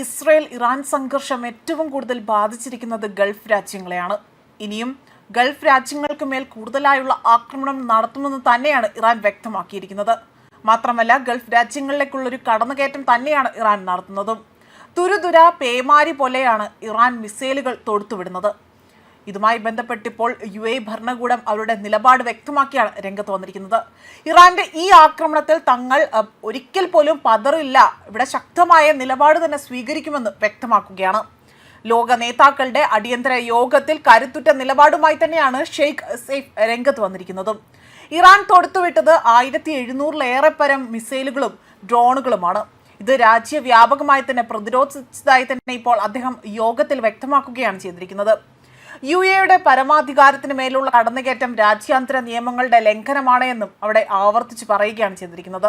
Israel Iran സംഘർഷം ഏറ്റവും കൂടുതൽ ബാധിച്ചിരിക്കുന്നത് ഗൾഫ് രാജ്യങ്ങളെയാണ്. ഇനിയും ഗൾഫ് രാജ്യങ്ങൾക്ക് മേൽ കൂടുതലായുള്ള ആക്രമണം നടത്തുമെന്ന് തന്നെയാണ് ഇറാൻ വ്യക്തമാക്കിയിരിക്കുന്നത്. മാത്രമല്ല, ഗൾഫ് രാജ്യങ്ങളിലേക്കുള്ളൊരു കടന്നുകയറ്റം തന്നെയാണ് ഇറാൻ നടത്തുന്നതും. തുരുതുര പേമാരി പോലെയാണ് ഇറാൻ മിസൈലുകൾ തൊടുത്തുവിടുന്നത്. ഇതുമായി ബന്ധപ്പെട്ടിപ്പോൾ ഭരണകൂടം അവരുടെ നിലപാട് വ്യക്തമാക്കിയാണ് രംഗത്ത് വന്നിരിക്കുന്നത്. ഇറാന്റെ ഈ ആക്രമണത്തിൽ തങ്ങൾ ഒരിക്കൽ പോലും പതറില്ല, ഇവിടെ ശക്തമായ നിലപാട് തന്നെ സ്വീകരിക്കുമെന്ന് വ്യക്തമാക്കുകയാണ്. ലോക നേതാക്കളുടെ അടിയന്തര യോഗത്തിൽ കരുത്തുറ്റ നിലപാടുമായി തന്നെയാണ് ഷെയ്ഖ് സെയ്ഫ് രംഗത്ത് വന്നിരിക്കുന്നതും. ഇറാൻ തൊടുത്തുവിട്ടത് 1700-ലേറെ പരം മിസൈലുകളും ഡ്രോണുകളുമാണ്. ഇത് രാജ്യവ്യാപകമായി തന്നെ പ്രതിരോധിച്ചതായി തന്നെ ഇപ്പോൾ അദ്ദേഹം യോഗത്തിൽ വ്യക്തമാക്കുകയാണ് ചെയ്തിരിക്കുന്നത്. യുടെ പരമാധികാരത്തിന് മേലുള്ള കടന്നുകയറ്റം രാജ്യാന്തര നിയമങ്ങളുടെ ലംഘനമാണ് എന്നും അവിടെ ആവർത്തിച്ച് പറയുകയാണ് ചെയ്തിരിക്കുന്നത്.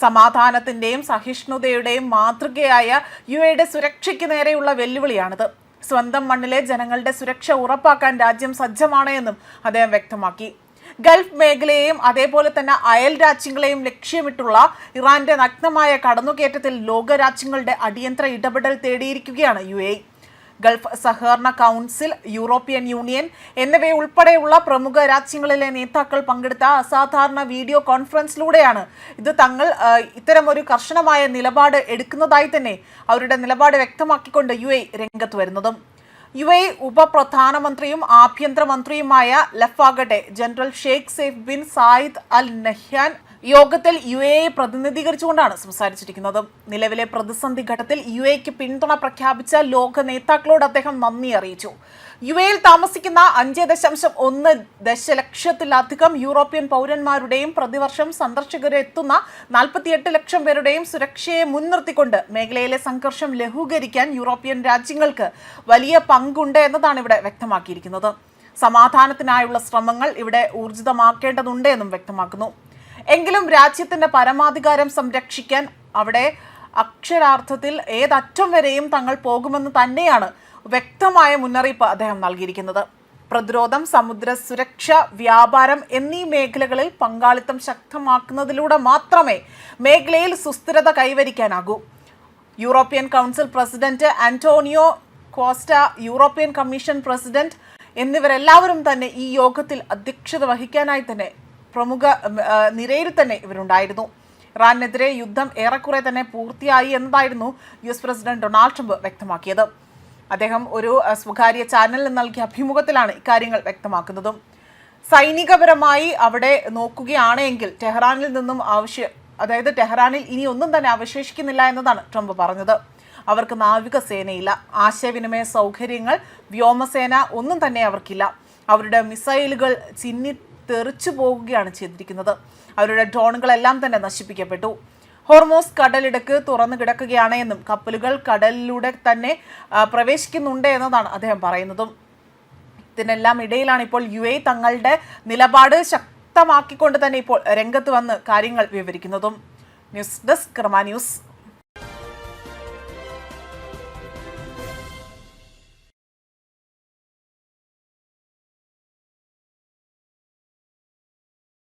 സമാധാനത്തിന്റെയും സഹിഷ്ണുതയുടെയും മാതൃകയായ യുടെ സുരക്ഷയ്ക്ക് നേരെയുള്ള വെല്ലുവിളിയാണിത്. സ്വന്തം മണ്ണിലെ ജനങ്ങളുടെ സുരക്ഷ ഉറപ്പാക്കാൻ രാജ്യം സജ്ജമാണ് എന്നും അദ്ദേഹം വ്യക്തമാക്കി. ഗൾഫ് മേഖലയെയും അതേപോലെ തന്നെ അയൽ രാജ്യങ്ങളെയും ലക്ഷ്യമിട്ടുള്ള ഇറാന്റെ നഗ്നമായ കടന്നുകയറ്റത്തിൽ ലോകരാജ്യങ്ങളുടെ അടിയന്തര ഇടപെടൽ തേടിയിരിക്കുകയാണ് ഗൾഫ് സഹകരണ കൗൺസിൽ, യൂറോപ്യൻ യൂണിയൻ എന്നിവയുൾപ്പെടെയുള്ള പ്രമുഖ രാജ്യങ്ങളിലെ നേതാക്കൾ പങ്കെടുത്ത അസാധാരണ വീഡിയോ കോൺഫറൻസിലൂടെയാണ് തങ്ങൾ ഇത്തരമൊരു കർശനമായ നിലപാട് എടുക്കുന്നതായി തന്നെ അവരുടെ നിലപാട് വ്യക്തമാക്കിക്കൊണ്ട് രംഗത്ത് വരുന്നതും. ഉപപ്രധാനമന്ത്രിയും ആഭ്യന്തരമന്ത്രിയുമായ lieutenant general Sheikh Saif bin Zayed Al Nahyan യോഗത്തിൽ പ്രതിനിധീകരിച്ചുകൊണ്ടാണ് സംസാരിച്ചിരിക്കുന്നത്. നിലവിലെ പ്രതിസന്ധി ഘട്ടത്തിൽ ക്ക് പിന്തുണ പ്രഖ്യാപിച്ച ലോക നേതാക്കളോട് അദ്ദേഹം നന്ദി അറിയിച്ചു. താമസിക്കുന്ന 5.1 ദശലക്ഷത്തിലധികം യൂറോപ്യൻ പൗരന്മാരുടെയും പ്രതിവർഷം സന്ദർശകരെത്തുന്ന 48 ലക്ഷം പേരുടെയും സുരക്ഷയെ മുൻനിർത്തിക്കൊണ്ട് മേഖലയിലെ സംഘർഷം ലഘൂകരിക്കാൻ യൂറോപ്യൻ രാജ്യങ്ങൾക്ക് വലിയ പങ്കുണ്ട് എന്നതാണ് ഇവിടെ വ്യക്തമാക്കിയിരിക്കുന്നത്. സമാധാനത്തിനായുള്ള ശ്രമങ്ങൾ ഇവിടെ ഊർജിതമാക്കേണ്ടതുണ്ട് എന്നും വ്യക്തമാക്കുന്നു. എങ്കിലും രാജ്യത്തിന്റെ പരമാധികാരം സംരക്ഷിക്കാൻ അവിടെ അക്ഷരാർത്ഥത്തിൽ ഏതറ്റം വരെയും തങ്ങൾ പോകുമെന്ന് തന്നെയാണ് വ്യക്തമായ മുന്നറിയിപ്പ് അദ്ദേഹം നൽകിയിരിക്കുന്നത്. പ്രതിരോധം, സമുദ്ര സുരക്ഷ, വ്യാപാരം എന്നീ മേഖലകളിൽ പങ്കാളിത്തം ശക്തമാക്കുന്നതിലൂടെ മാത്രമേ മേഖലയിൽ സുസ്ഥിരത കൈവരിക്കാനാകൂ. European Council president Antonio Costa, European Commission president എന്നിവരെല്ലാവരും തന്നെ ഈ യോഗത്തിൽ അധ്യക്ഷത വഹിക്കാനായി തന്നെ പ്രമുഖ നിരയിൽ തന്നെ ഇവരുണ്ടായിരുന്നു. ഇറാനെതിരെ യുദ്ധം ഏറെക്കുറെ തന്നെ പൂർത്തിയായി എന്നതായിരുന്നു പ്രസിഡന്റ് ഡൊണാൾഡ് ട്രംപ് വ്യക്തമാക്കിയത്. അദ്ദേഹം ഒരു സ്വകാര്യ ചാനലിന് നൽകിയ അഭിമുഖത്തിലാണ് ഇക്കാര്യങ്ങൾ വ്യക്തമാക്കുന്നതും. സൈനികപരമായി അവിടെ നോക്കുകയാണെങ്കിൽ ടെഹ്റാനിൽ നിന്നും ടെഹ്റാനിൽ ഇനി ഒന്നും തന്നെ അവശേഷിക്കുന്നില്ല എന്നതാണ് ട്രംപ് പറഞ്ഞത്. അവർക്ക് നാവികസേനയില്ല, ആശയവിനിമയ സൗകര്യങ്ങൾ, വ്യോമസേന ഒന്നും തന്നെ അവർക്കില്ല. അവരുടെ മിസൈലുകൾ തെറിച്ചു പോകുകയാണ് ചെയ്തിരിക്കുന്നത്. അവരുടെ ഡ്രോണുകളെല്ലാം തന്നെ നശിപ്പിക്കപ്പെട്ടു. ഹോർമോസ് കടലിടുക്ക് തുറന്നു കിടക്കുകയാണ് എന്നും കപ്പലുകൾ കടലിലൂടെ തന്നെ പ്രവേശിക്കുന്നുണ്ട് എന്നതാണ് അദ്ദേഹം പറയുന്നതും. ഇതിനെല്ലാം ഇടയിലാണ് ഇപ്പോൾ തങ്ങളുടെ നിലപാട് ശക്തമാക്കിക്കൊണ്ട് തന്നെ ഇപ്പോൾ രംഗത്ത് വന്ന് കാര്യങ്ങൾ വിവരിക്കുന്നതും. ന്യൂസ് ഡെസ്ക് കർമ്മ ന്യൂസ്.